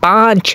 5